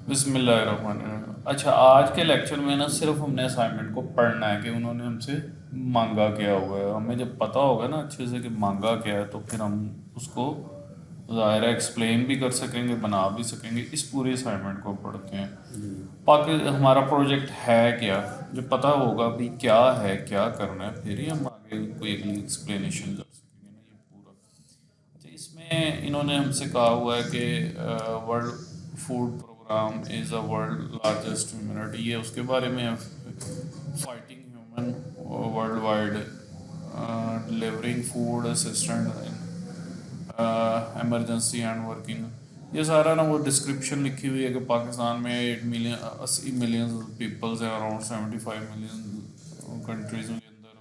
बिस्मिल्लाहिर्रहमानिर्रहीम। अच्छा, आज के लेक्चर में ना सिर्फ हमने असाइनमेंट को पढ़ना है कि उन्होंने हमसे मांगा क्या हुआ है। हमें जब पता होगा ना अच्छे से कि मांगा क्या है, तो फिर हम उसको ज़ाहिर एक्सप्लेन भी कर सकेंगे, बना भी सकेंगे। इस पूरे असाइनमेंट को पढ़ते हैं। बाकी हमारा प्रोजेक्ट है क्या, जब पता होगा भी क्या है, क्या करना है, फिर ही हम आगे कोई अगली एक्सप्लेनेशन कर सकेंगे ना, ये पूरा। अच्छा, इसमें इन्होंने हमसे कहा हुआ है कि world food programme is a world largest humanity, ये उसके बारे में है। Fighting human worldwide, delivering food assistant emergency and working. ये सारा ना वो डिस्क्रिप्शन लिखी हुई है कि पाकिस्तान में 8 मिलियन 80 मिलियन पीपल्स हैं, अराउंड 75 मिलियन कंट्रीज़ के अंदर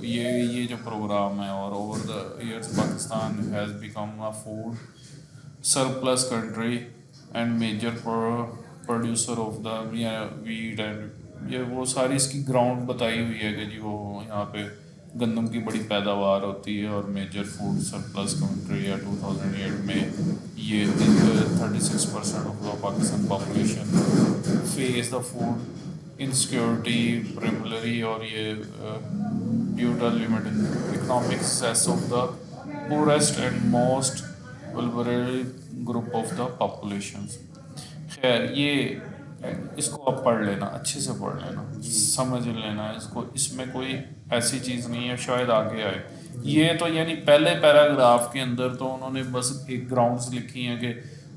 ये जो प्रोग्राम है। और over the years Pakistan has become a food surplus country and major producer of the wheat and, ये वो सारी इसकी ग्राउंड बताई हुई है कि जी वो यहाँ पे गंदम की बड़ी पैदावार होती है। और मेजर फूड सरप्लस कंट्री है 2008 में। ये 36% of the Pakistan population face the food insecurity primary, और ये due to limited economic success of the poorest and most vulnerable group of the population। खैर, ये इसको आप पढ़ लेना, अच्छे से पढ़ लेना, समझ लेना इसको। इसमें कोई ऐसी चीज़ नहीं है, शायद आगे आए। ये तो यानी पहले पैराग्राफ के अंदर तो उन्होंने बस एक ग्राउंड्स लिखी हैं कि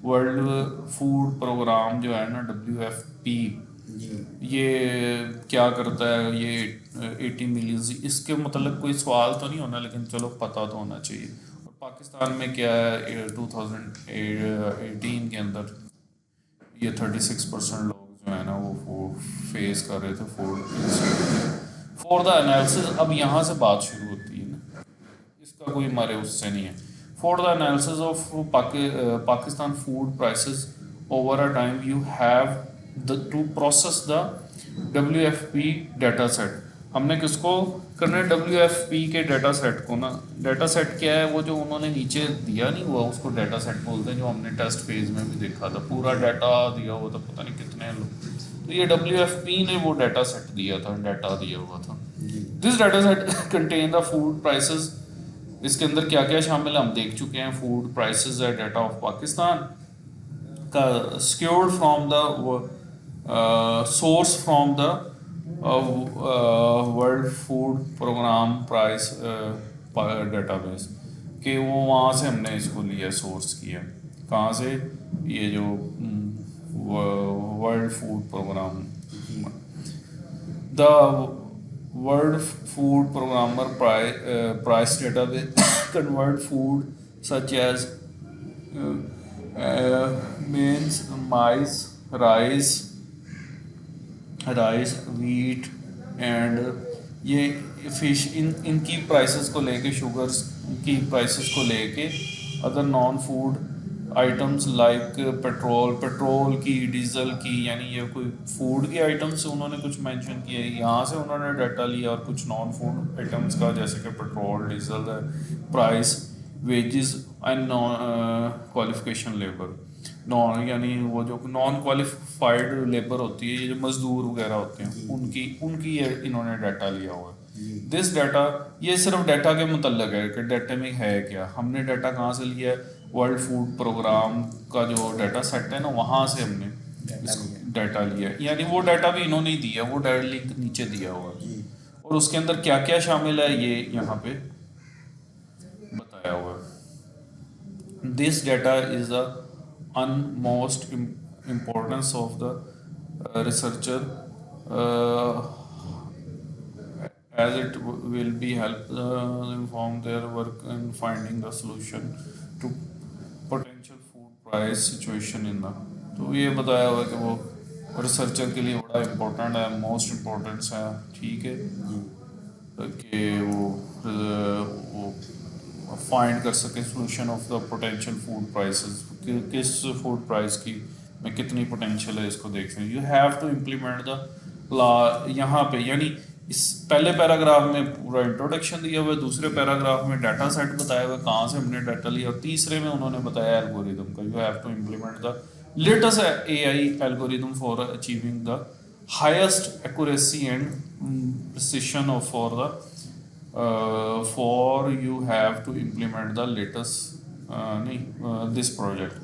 वर्ल्ड फूड प्रोग्राम जो है ना, WFP, ये क्या करता है, ये 80 मिलियन, इसके मतलब कोई सवाल तो नहीं होना, लेकिन चलो पता तो होना चाहिए। और पाकिस्तान में क्या है, 2018 के अंदर ये 36% लोग जो है ना वो फेस कर रहे थे फूड फॉर द एनालिसिस। अब यहाँ से बात शुरू होती है ना, इसका कोई हमारे उससे नहीं है। For the analysis of Pakistan food prices over a time you have the two process the WFP data set. हमने किसको करना है, WFP के डाटा सेट को ना। डाटा सेट क्या है, वो जो उन्होंने नीचे दिया नहीं हुआ उसको डाटा सेट बोलते हैं, जो हमने टेस्ट फेज में भी देखा था, पूरा डाटा दिया हुआ था, पता नहीं कितने लोग। तो ये WFP ने वो डाटा सेट दिया था, डाटा दिया हुआ था। This data set contain the food prices. इसके अंदर क्या क्या शामिल है हम देख चुके हैं। फूड प्राइसेस है डाटा ऑफ पाकिस्तान का, secured from the source from the world food programme price database, कि वो वहाँ से हमने इसको लिया, सोर्स किया। कहाँ से, ये जो world food programme, the world food programmer price database convert food such as beans, maize, rice, wheat and ये फिश, इनकी प्राइसेस को लेके, शुगर्स की प्राइसेस को लेके, other non food items like petrol की, डीजल की, यानी ये कोई फूड की आइटम्स उन्होंने कुछ मेंशन किए, यहाँ से उन्होंने डाटा लिया। और कुछ नॉन फूड आइटम्स का, जैसे कि petrol, diesel, price, wages and qualification labour. Non यानी वो जो नॉन क्वालिफाइड लेबर होती है, ये जो मजदूर वगैरह होते हैं, उनकी उनकी ये इन्होंने डाटा लिया हुआ है। दिस डाटा, ये सिर्फ डाटा के मतलब है कि डाटा में है क्या। हमने डाटा कहाँ से लिया है, वर्ल्ड फूड प्रोग्राम का जो डाटा सेट है ना, वहाँ से हमने डाटा लिया है। यानी वो डाटा भी इन्होंने ही दिया, वो डाटा लिंक नीचे दिया हुआ है। और उसके अंदर क्या क्या शामिल है ये यहाँ पे बताया हुआ है। This data is the utmost importance of the researcher, uh, as it will be help inform their work in finding the solution to potential food price situation in the। तो ये बताया हुआ है कि वो रिसर्चर के लिए बड़ा इम्पोर्टेंट है, मोस्ट इम्पोर्टेंस है, ठीक है, कि वो फाइंड कर सके solution of the potential food prices, किस फूड प्राइस की में कितनी पोटेंशियल है, इसको देख सकते। You have to implement the law. यहाँ पे यानी इस पहले पैराग्राफ में पूरा इंट्रोडक्शन दिया हुआ है, दूसरे पैराग्राफ में डाटा सेट बताया हुआ है, कहाँ से हमने डाटा लिया, और तीसरे में उन्होंने बताया एल्गोरिदम का। You have to implement the latest AI algorithm for achieving the highest accuracy and precision of for the for you have to implement the latest नहीं this project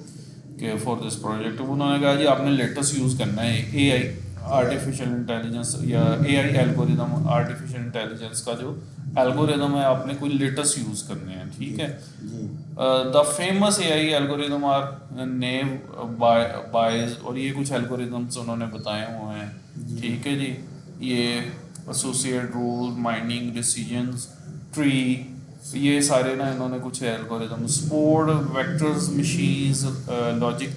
कि for this project उन्होंने कहा जी आपने latest use करना है AI artificial intelligence या AI algorithm artificial intelligence का जो एल्गोरिदम है आपने कोई लेटेस्ट यूज़ करने हैं ठीक है the famous AI algorithm are naive Bayes और ये कुछ एल्गोरिदम्स उन्होंने बताए हुए हैं ठीक है जी ये associate rule mining decisions tree ये सारे ना इन्होंने कुछ algorithm support vectors machines logic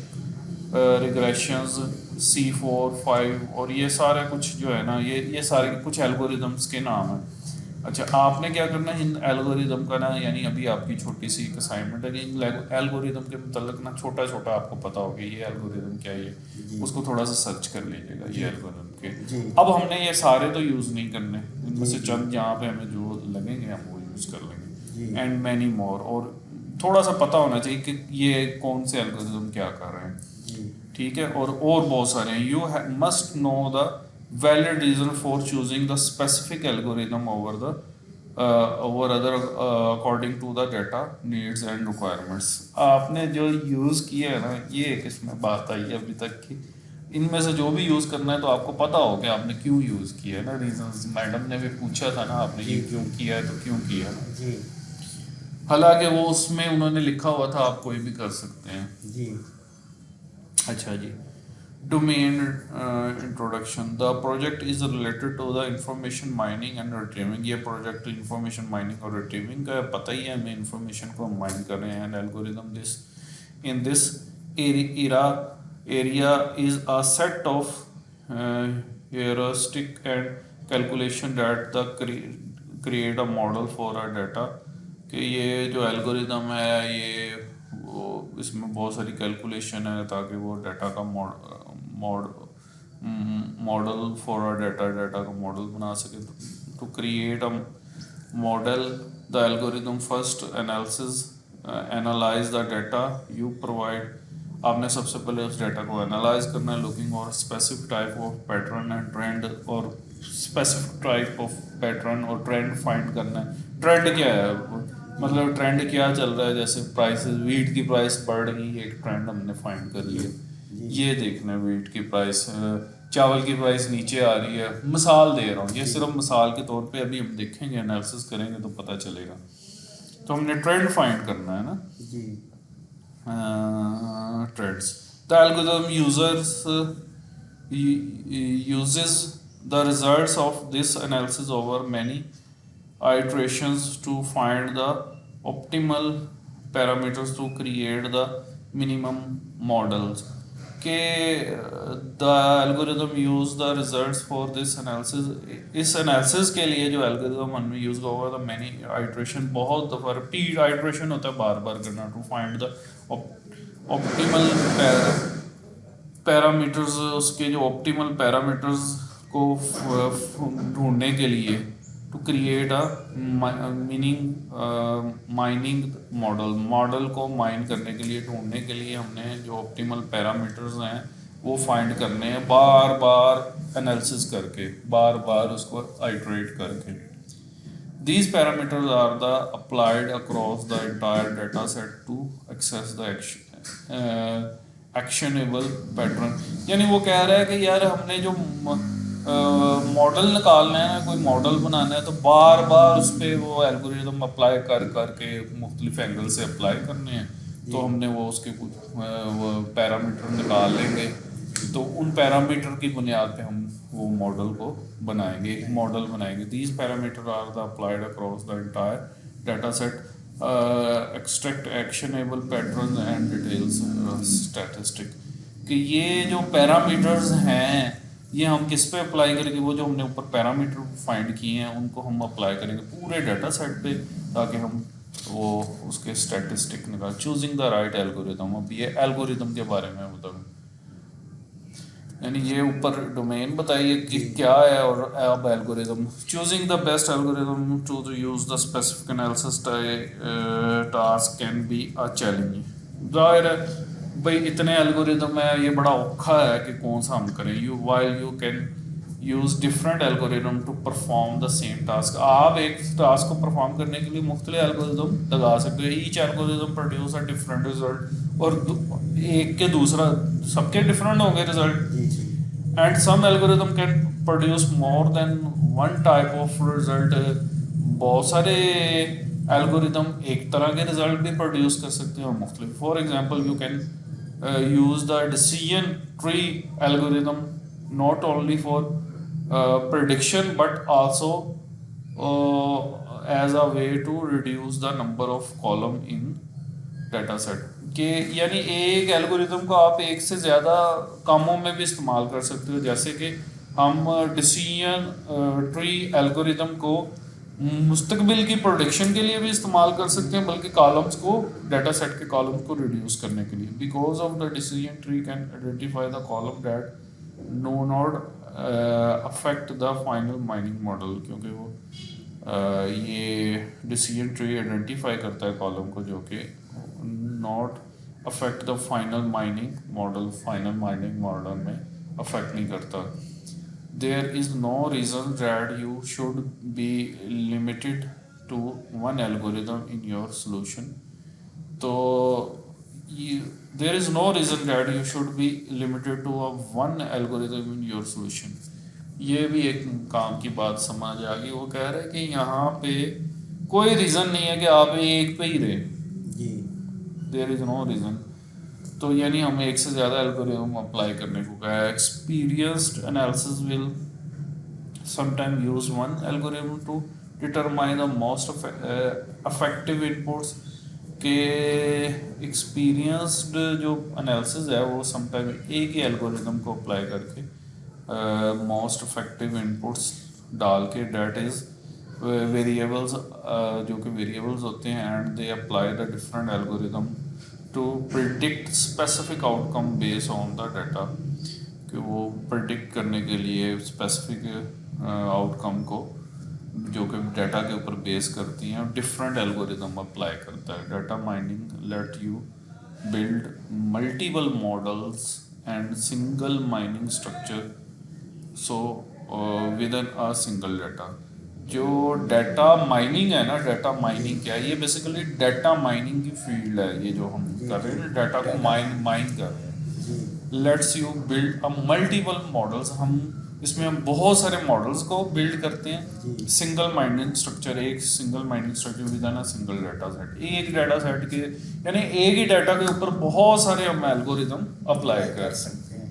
regressions C4 5 और ये सारे कुछ जो है ना ये सारे कुछ एल्गोरिदम्स के नाम हैं अच्छा आपने क्या करना है इन एल्गोरिदम का ना यानी अभी आपकी छोटी सी एक असाइनमेंट है कि इन एल्गोरिदम के मतलब ना छोटा छोटा आपको पता होगा ये एल्गोरिदम क्या है उसको थोड़ा सा सर्च कर लीजिएगा ये एल्गोरिदम के अब हमने ये सारे तो यूज़ नहीं करने इनमें से चंद जहाँ पे हमें जो लगेंगे हम वो यूज़ कर लेंगे एंड मैनी मोर और थोड़ा सा पता होना चाहिए कि ये कौन से एल्गोरिदम क्या कर रहे हैं ठीक है और बहुत सारे हैं you must know the valid reason for choosing the specific algorithm over the over other according to the data needs and requirements आपने जो यूज़ किया है ना ये एक इसमें बात आई है अभी तक की इनमें से जो भी यूज़ करना है तो आपको पता हो कि आपने क्यों यूज़ किया है ना रीजंस मैडम ने भी पूछा था ना आपने ये क्यों किया है तो क्यों किया है हालांकि वो उसमें उन्होंने लिखा हुआ था आप कोई भी कर सकते हैं जी अच्छा जी domain introduction the project is related to the information mining and retrieving ये project information mining और retrieving का पता ही है हमें information को mine कर रहे हैं algorithm this in this area is a set of heuristic and calculation that the create a model for a data कि ये जो algorithm है ये वो इसमें बहुत सारी कैलकुलेशन है ताकि वो डाटा का मॉडल फॉर अ डाटा का मॉडल बना सके to create a model the algorithm first analysis analyse the data you provide आपने सबसे पहले उस डाटा को एनालाइज करना है लुकिंग और specific type of pattern and trend और स्पेसिफिक टाइप ऑफ पैटर्न और ट्रेंड फाइंड करना है ट्रेंड क्या है मतलब ट्रेंड क्या चल रहा है जैसे प्राइसेस वीट की प्राइस बढ़ रही है एक ट्रेंड हमने फाइंड कर लिया ये देखना है वीट की प्राइस चावल की प्राइस नीचे आ रही है मिसाल दे रहा हूँ ये सिर्फ मिसाल के तौर पे अभी हम देखेंगे एनालिसिस करेंगे तो पता चलेगा तो हमने ट्रेंड फाइंड करना है ना जी trends the algorithm uses the results of this analysis over many iterations to find the optimal parameters to create the minimum models के the algorithm use the results for this analysis इस analysis के लिए जो algorithm हमने use होगा the many iteration बहुत दफ़ा repeat iteration होता है बार बार करना to find the optimal parameters उसके जो optimal parameters को ढूंढने के लिए to create a mining model को माइन करने के लिए ढूंढने के लिए हमने जो ऑप्टिमल पैरामीटर्स हैं वो फाइंड करने हैं बार बार एनालिसिस करके बार बार उसको आइटरेट करके these parameters are the applied across the entire data set to access the actionable pattern यानी वो कह रहा है कि यार हमने जो मॉडल निकालना है कोई मॉडल बनाना है तो बार बार उस पर वो एल्गोरिदम अप्लाई कर करके मुख्तलिफ एंगल से अप्लाई करने हैं तो हमने वो उसके कुछ वो पैरामीटर निकाल लेंगे तो उन पैरामीटर की बुनियाद पे हम वो मॉडल को बनाएंगे एक मॉडल बनाएंगे these parameter are the applied across the entire data set extract actionable pattern and details statistic कि ये जो पैरामीटर्स हैं ये हम किस पे अप्लाई करेंगे वो जो हमने ऊपर पैरामीटर फाइंड किए हैं उनको हम अप्लाई करेंगे पूरे डाटा सेट पे ताकि हम वो उसके स्टैटिस्टिक निकाल चूजिंग द राइट एल्गोरिदम अब ये एल्गोरिदम के बारे में बताऊँ यानी ये ऊपर डोमेन बताइए कि क्या है और अब algorithm choosing the best algorithm to use the specific analysis task can be a challenge जाहिर है भाई इतने एल्गोरिदम है, ये बड़ा औखा है कि कौन सा हम करें। You can use different algorithm to perform the same task. आप एक टास्क को परफॉर्म करने के लिए मुख्तलिफ एल्गोरिदम लगा सकते हो। Each algorithm produce a different result, और एक के दूसरा सबके डिफरेंट होंगे result. And some algorithm can produce more than one type of result. बहुत सारे एल्गोरिदम एक तरह के रिजल्ट भी प्रोड्यूस कर सकते हैं और मुख्तलिफ। For example you can use the decision tree algorithm not only for prediction but also as a way to reduce the number of column in data set। कि यानी एक एल्गोरिदम को आप एक से ज़्यादा कामों में भी इस्तेमाल कर सकते हो। जैसे कि हम डिसीजन ट्री एल्गोरिदम को मुस्तकबिल की प्रोडिक्शन के लिए भी इस्तेमाल कर सकते हैं, बल्कि कॉलम्स को, डाटा सेट के कॉलम्स को रिड्यूस करने के लिए। Because of the decision tree can identify the column that no not affect the final mining model. क्योंकि वो ये डिसीजन ट्री आइडेंटिफाई करता है कॉलम को जो कि not affect the final mining model, final mining model में अफेक्ट नहीं करता। There is no reason that you should be limited to one algorithm in your solution। तो there is no reason that you should be limited to one algorithm in your solution। ये भी एक काम की बात समझ आ गई। वो कह रहे हैं कि यहाँ पे कोई रीज़न नहीं है कि आप एक पे ही रहे। There is no reason. तो यानी हम एक से ज़्यादा एल्गोरिथम अप्लाई करने को कहा है। Experienced analysis will sometime use one algorithm to determine the most effective inputs. के एक्सपीरियंस्ड जो एनालिसिस है वो समटाइम एक ही एल्गोरिथम को अप्लाई करके मोस्ट इफेक्टिव इनपुट्स डाल के, डेट इज़ वेरिएबल्स, जो कि वेरिएबल्स होते हैं, and they apply the different algorithm to predict specific outcome base on the data. कि वो प्रिडिक्ट करने के लिए स्पेसिफिक आउटकम को जो कि डाटा के ऊपर बेस करती हैं, डिफरेंट एल्गोरिथम अप्लाई करता है। Data mining let you build multiple models and single mining structure so with in a single data. जो डाटा माइनिंग है ना, डाटा माइनिंग क्या है? ये बेसिकली डाटा माइनिंग की फील्ड है। ये जो हम कर रहे हैं डाटा को माइन कर रहे हैं। Let's you build a multiple models. इसमें हम बहुत सारे मॉडल्स को बिल्ड करते हैं। सिंगल माइनिंग स्ट्रक्चर, एक single mining structure with in a single data set. एक डाटा सेट के यानी एक ही डाटा के ऊपर बहुत सारे हम एल्गोरिथम अप्लाई कर सकते हैं,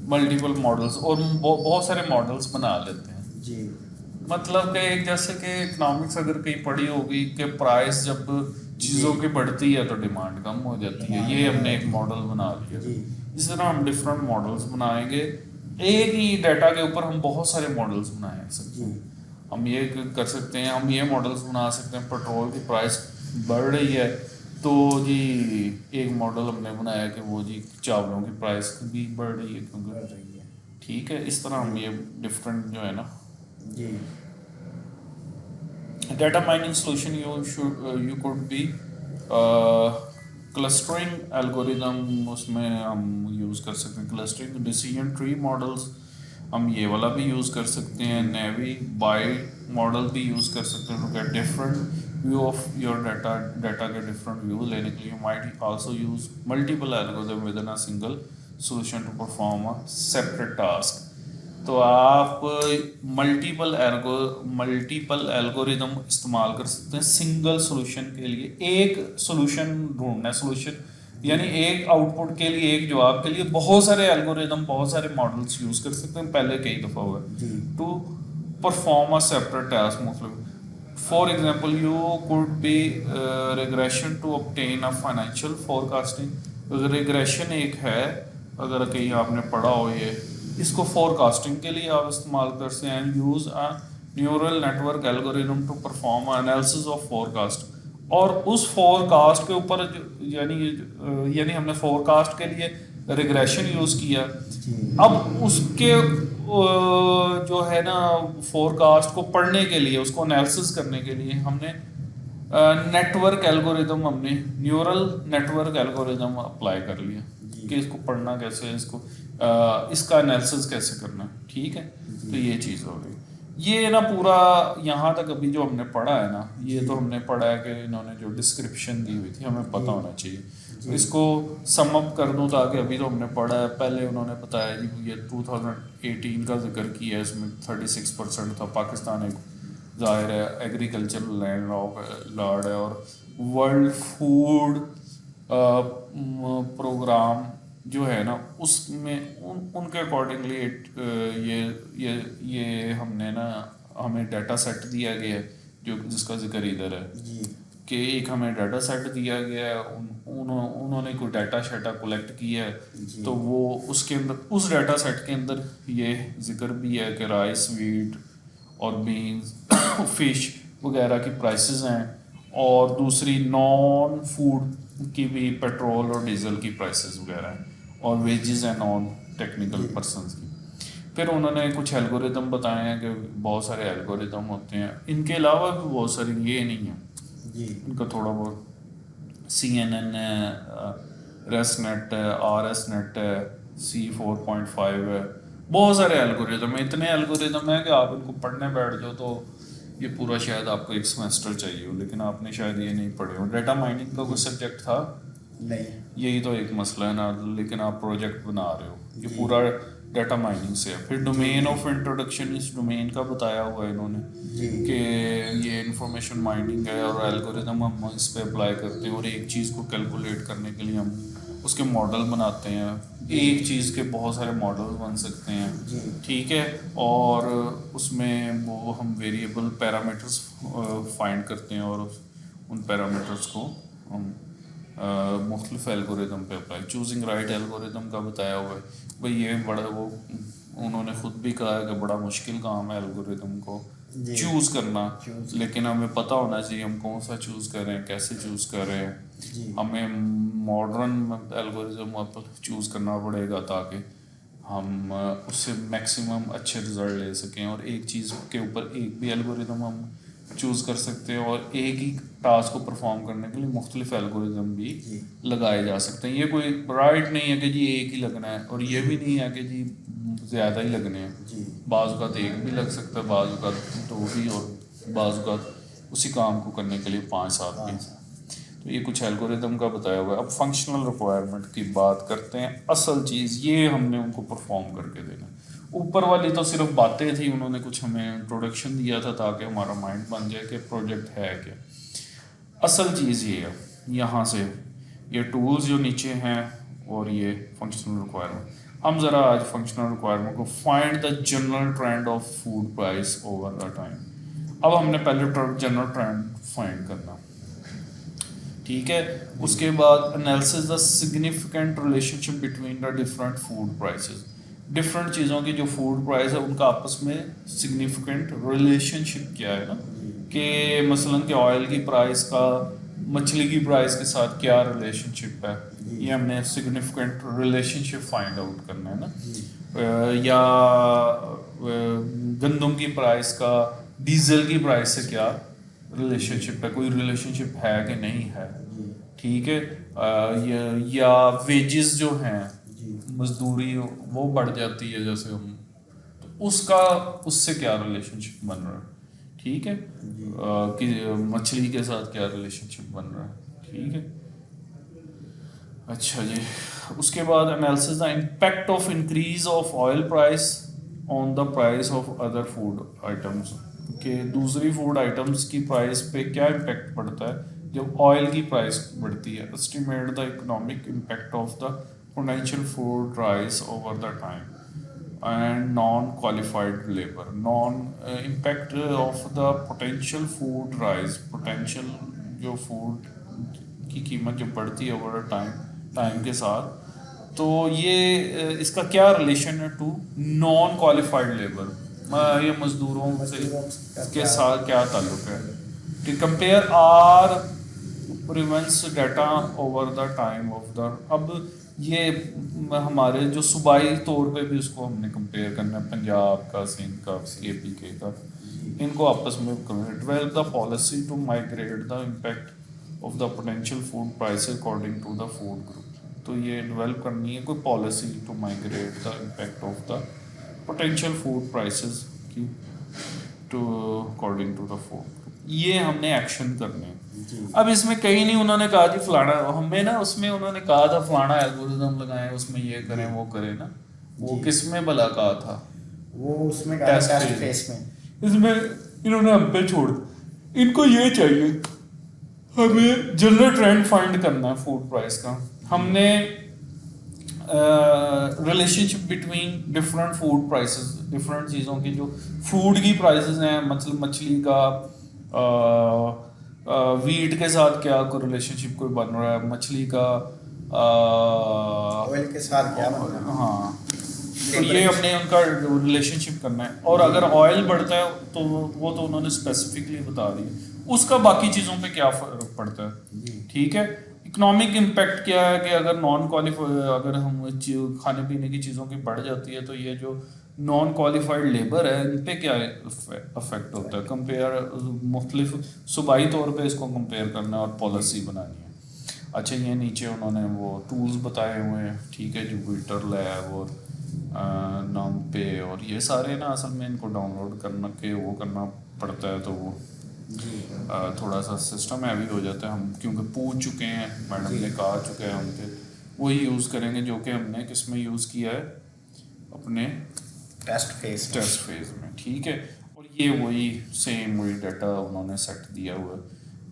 मल्टीपल मॉडल्स, और बहुत सारे मॉडल्स बना लेते हैं जी। मतलब कि एक जैसे कि इकोनॉमिक्स अगर कहीं पढ़ी होगी कि प्राइस जब चीज़ों की बढ़ती है तो डिमांड कम हो जाती है, ये हमने एक मॉडल बना लिया। इस तरह हम डिफरेंट मॉडल्स बनाएंगे। एक ही डाटा के ऊपर हम बहुत सारे मॉडल्स बना सकते हैं। हम ये कर सकते हैं, हम ये मॉडल्स बना सकते हैं, पेट्रोल की प्राइस बढ़ रही है तो जी एक मॉडल हमने बनाया कि वो जी चावलों की प्राइस भी बढ़ रही है क्योंकि बढ़ रही है। ठीक है, इस तरह हम ये डिफरेंट जो है ना जी data mining solution you could be clustering algorithm, उसमें हम यूज़ कर सकते हैं क्लस्टरिंग। डिसीजन ट्री मॉडल्स हम ये वाला भी यूज़ कर सकते हैं। नेवी बाई मॉडल भी यूज़ कर सकते हैं to get different view of your data के डिफरेंट व्यू लेने के लिए। Might also use multiple algorithm within a single solution to perform a separate task. तो आप मल्टीपल एल्गोरिदम इस्तेमाल कर सकते हैं सिंगल सॉल्यूशन के लिए। एक सॉल्यूशन ढूंढना है, सॉल्यूशन यानी एक आउटपुट के लिए, एक जवाब के लिए बहुत सारे एल्गोरिदम, बहुत सारे मॉडल्स यूज कर सकते हैं। पहले कई दफ़ा हुआ to perform a separate task. मतलब for example you could be regression to obtain a financial forecasting. Regression एक है, अगर कहीं आपने पढ़ा हो ये, इसको फोरकास्टिंग के लिए आप इस्तेमाल कर सकते हैं। Use a neural network algorithm to perform analysis of forecast. और उस फोरकास्ट के ऊपर यानी हमने फोरकास्ट के लिए रिग्रेशन यूज़ किया। अब उसके जो है ना फोरकास्ट को पढ़ने के लिए, उसको एनालिसिस करने के लिए हमने नेटवर्क एल्गोरिथम, हमने न्यूरल नेटवर्क एल्गोरिथम अप्लाई कर लिया। कि इसको पढ़ना कैसे है, इसको इसका एनालिसिस कैसे करना है, ठीक है। तो ये चीज़ हो गई। ये ना पूरा यहाँ तक अभी जो हमने पढ़ा है ना, ये तो हमने पढ़ा है कि इन्होंने जो डिस्क्रिप्शन दी हुई थी हमें पता होना चाहिए। तो इसको सम अप कर दूँ ताकि अभी तो हमने पढ़ा है, पहले उन्होंने बताया जी ये 2018 का जिक्र किया है, इसमें 36% था। पाकिस्तान एक ज़ाहिर है एग्रीकल्चरल लैंड लॉर्ड है, और वर्ल्ड फूड प्रोग्राम जो है ना उसमें उनके अकॉर्डिंगली ये हमने ना, हमें डाटा सेट दिया गया है जो जिसका जिक्र इधर है कि एक हमें डाटा सेट दिया गया है, उन्होंने कोई डाटा शेटा कलेक्ट किया है, तो वो उसके अंदर उस डाटा सेट के अंदर ये जिक्र भी है कि राइस, वीट और बीन्स फिश वगैरह की प्राइसेस हैं, और दूसरी नॉन फूड की भी पेट्रोल और डीजल की प्राइसेस वगैरह हैं, और वेजेस हैं नॉन टेक्निकल पर्सनस की। फिर उन्होंने कुछ एल्गोरिदम बताए हैं कि बहुत सारे एल्गोरिदम होते हैं, इनके अलावा भी बहुत सारे, ये नहीं है इनका थोड़ा बहुत CNN है, रेसनेट है, RSNet है, C4.5 है, बहुत सारे एल्गोरिदम है। इतने एल्गोरिदम है कि आप इनको पढ़ने बैठ जाओ तो ये पूरा शायद आपको एक सेमेस्टर चाहिए हो, लेकिन आपने शायद ये नहीं पढ़े हो। डाटा माइनिंग का कोई सब्जेक्ट था नहीं, यही तो एक मसला है ना, लेकिन आप प्रोजेक्ट बना रहे हो, ये पूरा डाटा माइनिंग से है। फिर डोमेन ऑफ इंट्रोडक्शन, इस डोमेन का बताया हुआ है इन्होंने कि ये इंफॉर्मेशन माइनिंग है और एल्गोरिदम हम इस पे अप्लाई करते हैं, और एक चीज़ को कैलकुलेट करने के लिए हम उसके मॉडल बनाते हैं। एक चीज़ के बहुत सारे मॉडल बन सकते हैं, ठीक है। और उसमें वो हम वेरिएबल पैरामीटर्स फाइंड करते हैं, और उन पैरामीटर्स को हम मुख्तलिफ एल्गोरिदम पे अप्लाई, चूजिंग राइट एल्गोरिदम का बताया हुआ है। भाई ये बड़ा वो उन्होंने खुद भी कहा है कि बड़ा मुश्किल काम है एल्गोरिदम को चूज़ करना, लेकिन हमें पता होना चाहिए हम कौन सा चूज़ कर रहे हैं, कैसे चूज़ कर रहे हैं। हमें मॉडर्न एल्गोरिदम चूज़ करना पड़ेगा ताकि हम उससे मैक्सिमम अच्छे रिजल्ट ले सकें, और एक चीज़ के ऊपर एक भी एल्गोरिदम हम चूज़ कर सकते हैं, और एक ही टास्क को परफॉर्म करने के लिए मुख्तलिफ एल्गोरिदम भी लगाए जा सकते हैं। ये कोई राइट नहीं है कि जी एक ही लगना है, और ये भी नहीं है कि जी ज़्यादा ही लगने हैं। बाज़ एक भी लग सकता है, बाज़ दो भी, और बाज़ उसी काम को करने के लिए 5-7 भी। तो ये कुछ एल्गोरिदम का बताया हुआ है। अब फंक्शनल रिक्वायरमेंट की बात करते हैं। असल चीज़ ये हमने उनको परफॉर्म करके देना। ऊपर वाली तो सिर्फ बातें थी, उन्होंने कुछ हमें इंट्रोडक्शन दिया था ताकि हमारा माइंड बन जाए कि प्रोजेक्ट है क्या। असल चीज़ ये है, यहाँ से ये टूल्स जो नीचे हैं और ये फंक्शनल रिक्वायरमेंट। हम ज़रा आज फंक्शनल रिक्वायरमेंट को find the general trend of food price over the time. अब हमने पहले जनरल ट्रेंड फाइंड करना, ठीक है। उसके बाद analysis the significant relationship between the different food prices. Different चीज़ों की जो फूड प्राइस है उनका आपस में सिग्निफिकेंट रिलेशनशिप क्या है ना, कि मसलन के ऑयल की प्राइस का मछली की प्राइस के साथ क्या रिलेशनशिप है, ये हमने सिग्निफिकेंट रिलेशनशिप फाइंड आउट करना है ना। या गंदम की प्राइस का डीजल की प्राइस से क्या रिलेशनशिप है, कोई रिलेशनशिप है कि नहीं है, ठीक है। या वेजेस जो हैं, मजदूरी वो बढ़ जाती है जैसे हम, तो उसका उससे क्या रिलेशनशिप बन रहा है, ठीक है। कि मछली के साथ क्या रिलेशनशिप बन रहा है, ठीक है। अच्छा जी, उसके बाद analysis the impact of increase of oil price on the price of other food items, कि दूसरी फूड आइटम्स की प्राइस पे क्या इम्पैक्ट पड़ता है जब ऑयल की प्राइस बढ़ती है। Estimate the economic impact of the potential food price over the time and non qualified labour. Non impact of the potential food rise, potential जो फूड की कीमत जो बढ़ती है ओवर टाइम के साथ, तो ये इसका क्या रिलेशन है टू नॉन क्वालिफाइड लेबर, ये मजदूरों से के साथ क्या ताल्लुक है। To compare our previous data over the time of the, अब ये हमारे जो सूबाई तौर पे भी उसको हमने कंपेयर करना है, पंजाब का, सिंध का, APK का, इनको आपस में develop the policy to migrate the impact of the potential food prices according to the food group। तो ये डेवलप करनी है कोई policy to migrate the impact of the potential food prices की to according to the food, ये हमने action करने हैं। अब इसमें कहीं नहीं उन्होंने कहा जी फलाना, हमें ना उसमें उन्होंने कहा था फलाना एल्गोरिदम लगाएं उसमें ये करें वो करें ना, वो किस में भला कहा था, वो उसमें टेस्ट फेस में, इसमें इन्होंने हम पे छोड़, इनको ये चाहिए हमें जनरल ट्रेंड फाइंड करना है फूड प्राइस का। हमने relationship between different food prices, different चीज़ों की जो फूड की प्राइसेस हैं, मतलब मछली का वीट के साथ क्या कोई रिलेशनशिप कोई बन रहा है, मछली का ऑयल के साथ क्या बन रहा है, हाँ, तो ये हमने उनका रिलेशनशिप करना है। और अगर ऑयल बढ़ता है तो वो तो उन्होंने स्पेसिफिकली बता दिया, उसका बाकी चीज़ों पे क्या फर्क पड़ता है, ठीक है। इकोनॉमिक इम्पैक्ट क्या है कि अगर नॉन क्वालिफाइड, अगर हम खाने पीने की चीज़ों की बढ़ जाती है तो ये जो नॉन क्वालिफाइड लेबर है इन पे क्या अफेक्ट होता है, कंपेयर मुख्तलिफ सूबाई तौर पे इसको कंपेयर करना है और पॉलिसी बनानी है। अच्छा, ये नीचे उन्होंने वो टूल्स बताए हुए हैं, ठीक है, जुपिटर लैब और नाम पे, और ये सारे ना असल में इनको डाउनलोड करना के वो करना पड़ता है, तो वो थोड़ा सा सिस्टम हैवी हो जाता है। हम क्योंकि पूछ चुके हैं, मैडम ने कहा चुके हैं उनके, वही यूज़ करेंगे जो कि हमने किस में यूज़ किया है, अपने टेस्ट फेज में, ठीक है। और ये वही सेम वही डाटा उन्होंने सेट दिया हुआ है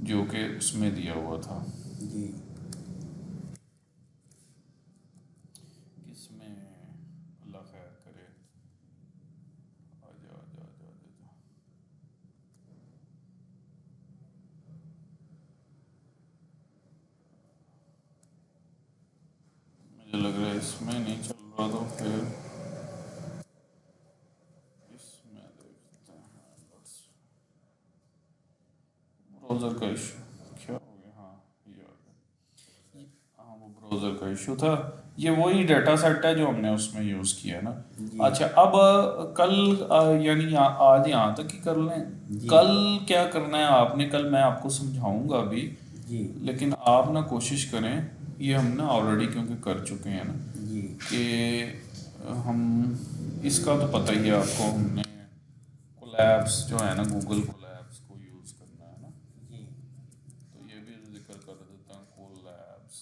जो कि उसमें दिया हुआ था जी। किसमें, अल्लाह खैर करे, आजा आजा आजा आजा, मुझे लग रहा है इसमें नहीं चल रहा, तो फिर इसमें देखते हैं, बस ब्राउज़र का इशू क्या हो गया, हाँ ये आ गया, हाँ वो ब्राउज़र का इशू था। ये वही डाटा सेट है जो हमने उसमें यूज़ किया है ना। अच्छा, अब कल यानी आज यहाँ तक ही कर लें, कल क्या करना है आपने, कल मैं आपको समझाऊंगा अभी जी, लेकिन आप ना कोशिश करें, ये हम ना ऑलरेडी क्योंकि कर चुके हैं ना जी, कि हम, इसका तो पता ही है आपको, हमने कोलैब्स जो है ना, गूगल कोलैब्स को यूज़ करना है ना, जी, तो ये भी जिक्र कर देता हूँ, कोलैब्स,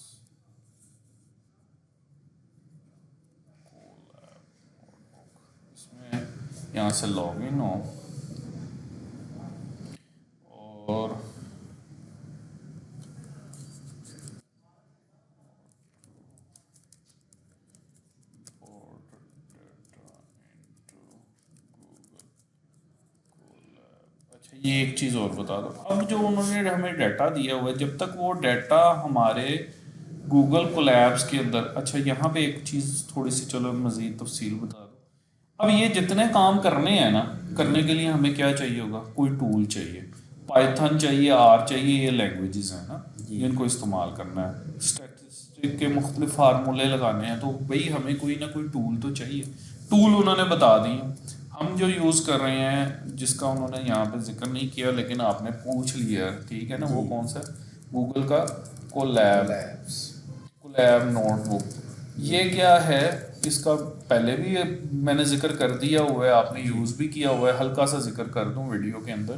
इसमें यहाँ से लॉग इन हो और अच्छा, ये एक चीज़ और बता दो, अब जो उन्होंने हमें डाटा दिया हुआ है, जब तक वो डाटा हमारे गूगल कोलैब्स के अंदर, अच्छा यहाँ पे एक चीज़ थोड़ी सी चलो मज़ीद तफसील बता दो। अब ये जितने काम करने हैं ना, करने के लिए हमें क्या चाहिए होगा, कोई टूल चाहिए, पाइथन चाहिए, आर चाहिए, ये लैंग्वेजेस हैं ना जिनको इस्तेमाल करना है, स्टैटिस्टिक के मुख्तलिफ फार्मूले लगाने हैं, तो भाई हमें कोई ना कोई टूल तो चाहिए। टूल उन्होंने बता दिए, हम जो यूज़ कर रहे हैं जिसका उन्होंने यहाँ पे जिक्र नहीं किया लेकिन आपने पूछ लिया, ठीक है ना, वो कौन सा, गूगल का कोलैब नोटबुक। ये क्या है, इसका पहले भी मैंने जिक्र कर दिया हुआ है, आपने यूज़ भी किया हुआ है, हल्का सा जिक्र कर दूं वीडियो के अंदर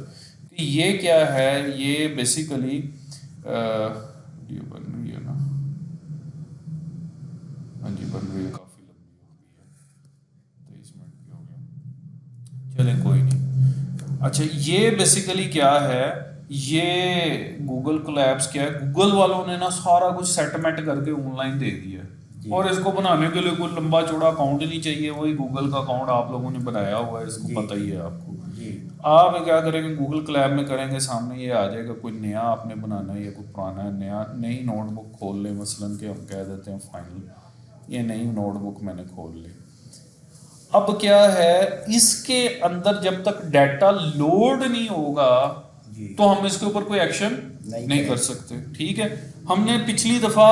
कि ये क्या है। ये बेसिकली वीडियो बन रही है ना, हाँ जी बन रही है, काफ़ी लंबी हो गई है, 23 मिनट की हो गया, चलें कोई नहीं। अच्छा, ये बेसिकली क्या है, ये गूगल कोलैब्स क्या है, गूगल वालों ने ना सारा कुछ सेटमेंट करके ऑनलाइन दे दिया है, और इसको बनाने के लिए कोई लंबा चौड़ा अकाउंट नहीं चाहिए, वही गूगल का अकाउंट आप लोगों ने बनाया हुआ है, इसको पता ही है आपको। आप क्या करेंगे, गूगल कोलैब में करेंगे, सामने ये आ जाएगा, कोई नया आपने बनाना है या कोई पुराना है, नया नई नोटबुक खोल ले, मसलन के हम कह देते हैं फाइनल, ये नई नोटबुक मैंने खोल ली। अब क्या है, इसके अंदर जब तक डाटा लोड नहीं होगा तो हम इसके ऊपर कोई एक्शन नहीं कर सकते, ठीक है। हमने पिछली दफा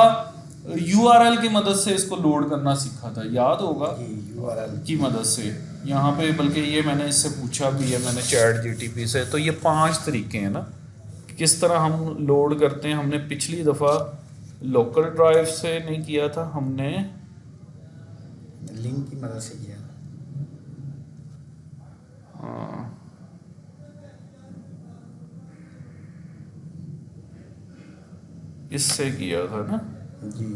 URL की मदद से इसको लोड करना सीखा था, याद होगा, URL की मदद से। यहाँ पे बल्कि ये मैंने इससे पूछा भी है, मैंने चैट GTP से, तो ये 5 तरीके हैं ना किस तरह हम लोड करते हैं। हमने पिछली दफ़ा लोकल ड्राइव से नहीं किया था हमने, लिंक की मदद से किया। इससे किया था ना, जी,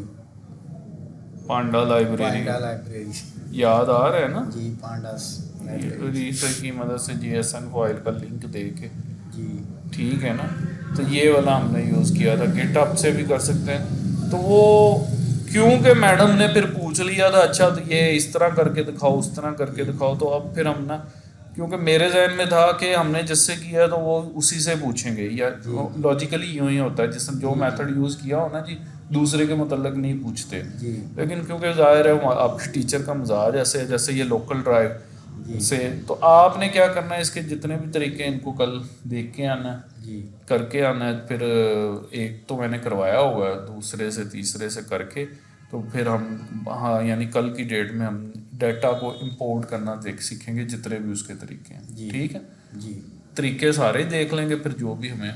पांडा लाइब्रेरी, पांडा लाइब्रेरी से। याद आ रहा है ना। जी, पांडास लाइब्रेरी। रीसर की मदद से जीएसएन फाइल का लिंक दे के, जी ठीक है ना। तो ये वाला हमने यूज़ किया था, गिटहब से भी कर सकते हैं। तो वो क्योंकि मैडम ने फिर पूछ लिया था, अच्छा तो ये इस तरह करके दिखाओ, उस तरह करके दिखाओ, तो अब फिर हम ना, क्योंकि मेरे जहन में था कि हमने जिससे किया तो वो उसी से पूछेंगे, या जी। लॉजिकली यूं ही होता है, जिसने जो जी, मेथड यूज़ किया हो ना जी, दूसरे के मतलब नहीं पूछते। जी लेकिन क्योंकि जाहिर है आपके टीचर का मजाज ऐसे है, जैसे ये लोकल ड्राइव जी से, तो आपने क्या करना है, इसके जितने भी तरीके हैं इनको कल देख के आना है, जी करके आना है। फिर एक तो मैंने करवाया हुआ है, दूसरे से तीसरे से करके, तो फिर हम, हाँ यानी कल की डेट में हम डाटा को इंपोर्ट करना देख सीखेंगे, जितने भी उसके तरीके हैं, जी ठीक है। जी तरीके सारे देख लेंगे, फिर जो भी हमें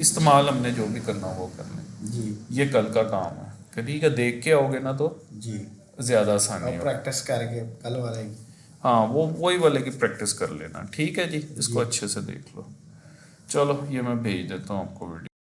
इस्तेमाल हमने जो भी करना वो कर लें। जी ये कल का काम है, ठीक है, देख के आओगे ना तो जी। ज़्यादा आसानी और होगी। प्रैक्टिस करके कल वाले की। हाँ वो वही वाले की प्रैक्टिस कर लेना, ठीक है जी। इसको जी। अच्छे से देख लो। चलो ये मैं भेज देता हूँ आपको वीडियो।